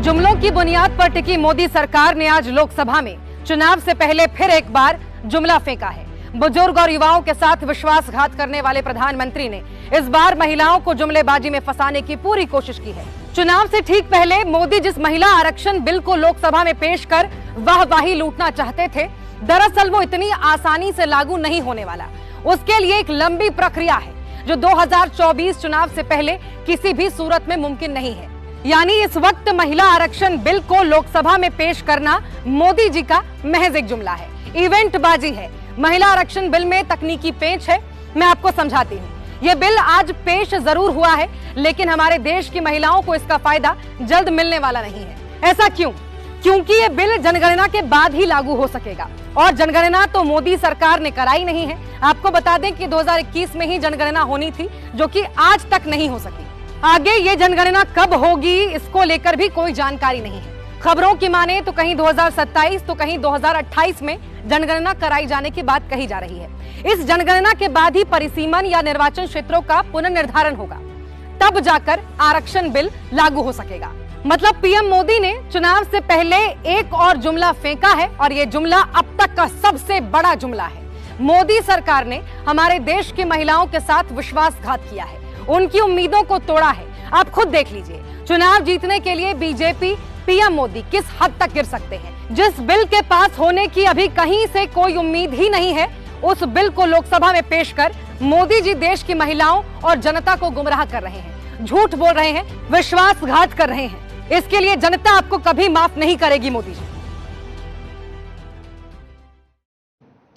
जुमलों की बुनियाद पर टिकी मोदी सरकार ने आज लोकसभा में चुनाव से पहले फिर एक बार जुमला फेंका है। बुजुर्ग और युवाओं के साथ विश्वासघात करने वाले प्रधानमंत्री ने इस बार महिलाओं को जुमलेबाजी में फंसाने की पूरी कोशिश की है। चुनाव से ठीक पहले मोदी जिस महिला आरक्षण बिल को लोकसभा में पेश कर वाहवाही लूटना चाहते थे, दरअसल वो इतनी आसानी से लागू नहीं होने वाला। उसके लिए एक लंबी प्रक्रिया है जो 2024 चुनाव से पहले किसी भी सूरत में मुमकिन नहीं है। यानी इस वक्त महिला आरक्षण बिल को लोकसभा में पेश करना मोदी जी का महज एक जुमला है, इवेंट बाजी है। महिला आरक्षण बिल में तकनीकी पेच है, मैं आपको समझाती हूँ। यह बिल आज पेश जरूर हुआ है, लेकिन हमारे देश की महिलाओं को इसका फायदा जल्द मिलने वाला नहीं है। ऐसा क्यों? क्योंकि ये बिल जनगणना के बाद ही लागू हो सकेगा, और जनगणना तो मोदी सरकार ने कराई नहीं है। आपको बता दें कि 2021 में ही जनगणना होनी थी, जो कि आज तक नहीं हो सकी। आगे ये जनगणना कब होगी, इसको लेकर भी कोई जानकारी नहीं है। खबरों की माने तो कहीं 2027 तो कहीं 2028 में जनगणना कराई जाने की बात कही जा रही है। इस जनगणना के बाद ही परिसीमन या निर्वाचन क्षेत्रों का पुनर्निर्धारण होगा, तब जाकर आरक्षण बिल लागू हो सकेगा। मतलब पीएम मोदी ने चुनाव से पहले एक और जुमला फेंका है, और यह जुमला अब तक का सबसे बड़ा जुमला है। मोदी सरकार ने हमारे देश की महिलाओं के साथ विश्वासघात किया है, उनकी उम्मीदों को तोड़ा है। आप खुद देख लीजिए, चुनाव जीतने के लिए बीजेपी, पीएम मोदी किस हद तक गिर सकते हैं। जिस बिल के पास होने की अभी कहीं से कोई उम्मीद ही नहीं है, उस बिल को लोकसभा में पेश कर मोदी जी देश की महिलाओं और जनता को गुमराह कर रहे हैं, झूठ बोल रहे हैं, विश्वासघात कर रहे हैं। इसके लिए जनता आपको कभी माफ नहीं करेगी मोदी जी।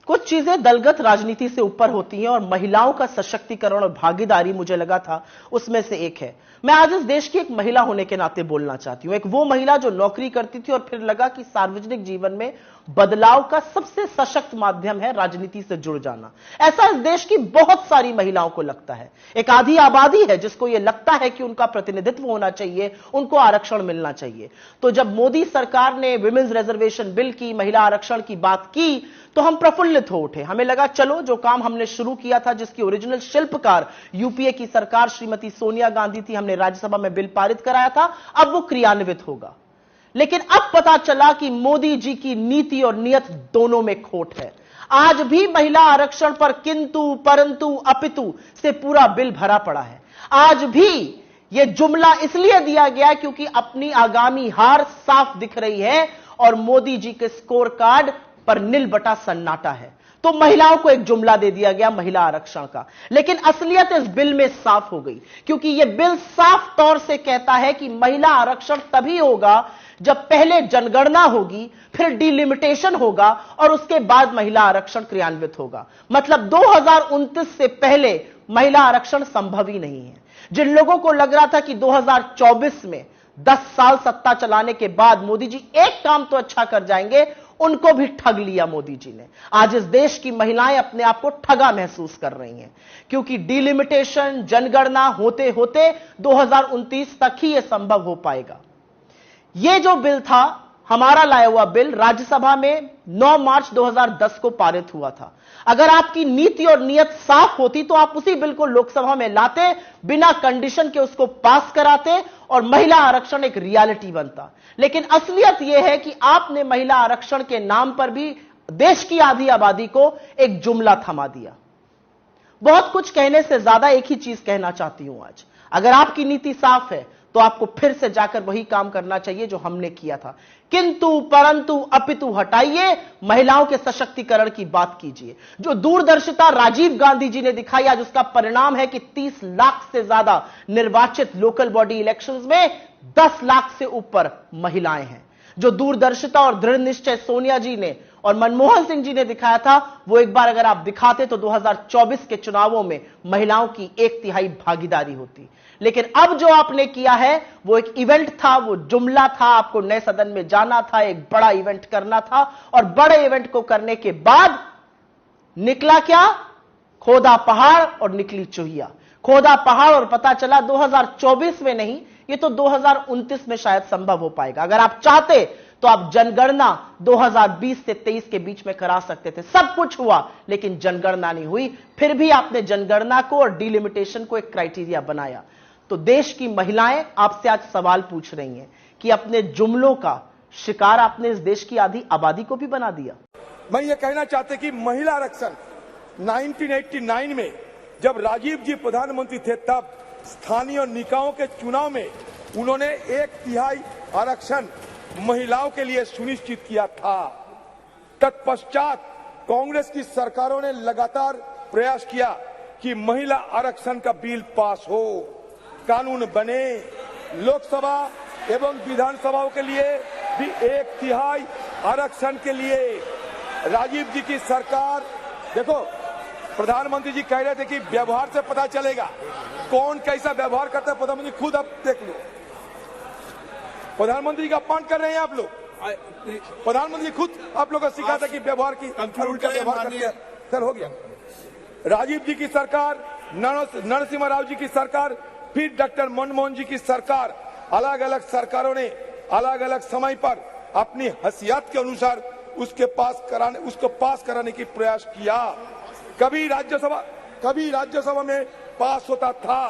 कुछ चीजें दलगत राजनीति से ऊपर होती हैं, और महिलाओं का सशक्तिकरण और भागीदारी मुझे लगा था उसमें से एक है। मैं आज इस देश की एक महिला होने के नाते बोलना चाहती हूं। एक वो महिला जो नौकरी करती थी और फिर लगा कि सार्वजनिक जीवन में बदलाव का सबसे सशक्त माध्यम है राजनीति से जुड़ जाना। ऐसा इस देश की बहुत सारी महिलाओं को लगता है। एक आधी आबादी है जिसको यह लगता है कि उनका प्रतिनिधित्व होना चाहिए, उनको आरक्षण मिलना चाहिए। तो जब मोदी सरकार ने विमेंस रिजर्वेशन बिल की, महिला आरक्षण की बात की, तो हम प्रफुल्लित हो उठे। हमें लगा चलो जो काम हमने शुरू किया था, जिसकी ओरिजिनल शिल्पकार यूपीए की सरकार श्रीमती सोनिया गांधी थी, हमने राज्यसभा में बिल पारित कराया था, अब वो क्रियान्वित होगा। लेकिन अब पता चला कि मोदी जी की नीति और नियत दोनों में खोट है। आज भी महिला आरक्षण पर किंतु परंतु अपितु से पूरा बिल भरा पड़ा है। आज भी यह जुमला इसलिए दिया गया क्योंकि अपनी आगामी हार साफ दिख रही है, और मोदी जी के स्कोर कार्ड पर नील बटा सन्नाटा है। तो महिलाओं को एक जुमला दे दिया गया महिला आरक्षण का। लेकिन असलियत इस बिल में साफ हो गई, क्योंकि यह बिल साफ तौर से कहता है कि महिला आरक्षण तभी होगा जब पहले जनगणना होगी, फिर डिलिमिटेशन होगा, और उसके बाद महिला आरक्षण क्रियान्वित होगा। मतलब 2029 से पहले महिला आरक्षण संभव ही नहीं है। जिन लोगों को लग रहा था कि 2024 में 10 साल सत्ता चलाने के बाद मोदी जी एक काम तो अच्छा कर जाएंगे, उनको भी ठग लिया मोदी जी ने। आज इस देश की महिलाएं अपने आप को ठगा महसूस कर रही हैं, क्योंकि डिलिमिटेशन, जनगणना होते होते 2029 तक ही यह संभव हो पाएगा। यह जो बिल था, हमारा लाया हुआ बिल, राज्यसभा में 9 मार्च 2010 को पारित हुआ था। अगर आपकी नीति और नियत साफ होती तो आप उसी बिल को लोकसभा में लाते, बिना कंडीशन के उसको पास कराते, और महिला आरक्षण एक रियलिटी बनता। लेकिन असलियत यह है कि आपने महिला आरक्षण के नाम पर भी देश की आधी आबादी को एक जुमला थमा दिया। बहुत कुछ कहने से ज्यादा एक ही चीज कहना चाहती हूं आज। अगर आपकी नीति साफ है तो आपको फिर से जाकर वही काम करना चाहिए जो हमने किया था। किंतु परंतु अपितु हटाइए, महिलाओं के सशक्तिकरण की बात कीजिए। जो दूरदर्शिता राजीव गांधी जी ने दिखाई, आज उसका परिणाम है कि 30 लाख से ज्यादा निर्वाचित लोकल बॉडी इलेक्शंस में 10 लाख से ऊपर महिलाएं हैं। जो दूरदर्शिता और दृढ़ निश्चय सोनिया जी ने और मनमोहन सिंह जी ने दिखाया था, वो एक बार अगर आप दिखाते तो 2024 के चुनावों में महिलाओं की 1/3 भागीदारी होती। लेकिन अब जो आपने किया है वो एक इवेंट था, वो जुमला था। आपको नए सदन में जाना था, एक बड़ा इवेंट करना था, और बड़े इवेंट को करने के बाद निकला क्या? खोदा पहाड़ और निकली चूहिया। खोदा पहाड़ और पता चला 2024 में नहीं, ये तो 2029 में शायद संभव हो पाएगा। अगर आप चाहते तो आप जनगणना 2020 से 23 के बीच में करा सकते थे। सब कुछ हुआ, लेकिन जनगणना नहीं हुई। फिर भी आपने जनगणना को और डिलिमिटेशन को एक क्राइटेरिया बनाया। तो देश की महिलाएं आपसे आज सवाल पूछ रही हैं कि अपने जुमलों का शिकार आपने इस देश की आधी आबादी को भी बना दिया? मैं ये कहना चाहते कि महिला आरक्षण 1989 में जब राजीव जी प्रधानमंत्री थे तब स्थानीय निकायों के चुनाव में उन्होंने 1/3 आरक्षण महिलाओं के लिए सुनिश्चित किया था। तत्पश्चात कांग्रेस की सरकारों ने लगातार प्रयास किया कि महिला आरक्षण का बिल पास हो, कानून बने। लोकसभा एवं विधानसभाओं के लिए भी 1/3 आरक्षण के लिए राजीव जी की सरकार, देखो प्रधानमंत्री जी कह रहे थे कि व्यवहार से पता चलेगा कौन कैसा व्यवहार करता है। प्रधानमंत्री खुद आप देख लो, प्रधानमंत्री का अपमान कर रहे हैं आप लोग। प्रधानमंत्री खुद आप लोग को सिखाता कि व्यवहार की उल्टा व्यवहार करते हैं। सर हो गया। राजीव जी की सरकार, नरसिम्हा राव जी की सरकार, फिर डॉक्टर मनमोहन जी की सरकार, अलग अलग सरकारों ने अलग अलग समय पर अपनी हैसियत के अनुसार उसको पास कराने की प्रयास किया। कभी राज्यसभा में पास होता था,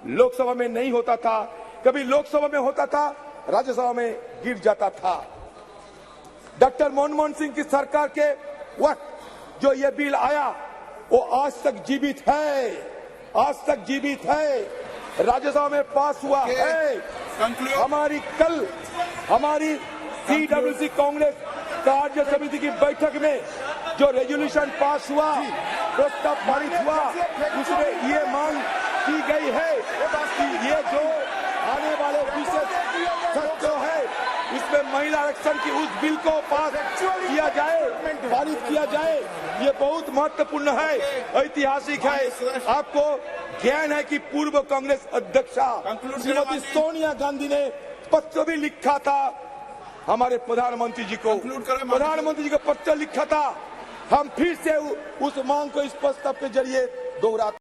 लोकसभा में नहीं होता था। कभी लोकसभा में होता था, राज्यसभा में गिर जाता था। डॉक्टर मनमोहन सिंह की सरकार के वक्त जो ये बिल आया वो आज तक जीवित है, आज तक जीवित है, राज्यसभा में पास हुआ है। हमारी CWC कांग्रेस कार्य समिति की बैठक में जो रेजोल्यूशन पास हुआ, प्रस्ताव पारित हुआ, उसमें ये मांग की गई है कि ये जो आने वाले विशेष सत्र है इसमें महिला आरक्षण की उस बिल को पास किया जाए, पारित किया जाए। ये बहुत महत्वपूर्ण है, ऐतिहासिक है। आपको ज्ञान है कि पूर्व कांग्रेस अध्यक्षा श्रीमती सोनिया गांधी ने पत्र भी लिखा था हमारे प्रधानमंत्री जी को, पत्र लिखा था। हम फिर से उस मांग को इस प्रस्ताव के जरिए दोहराते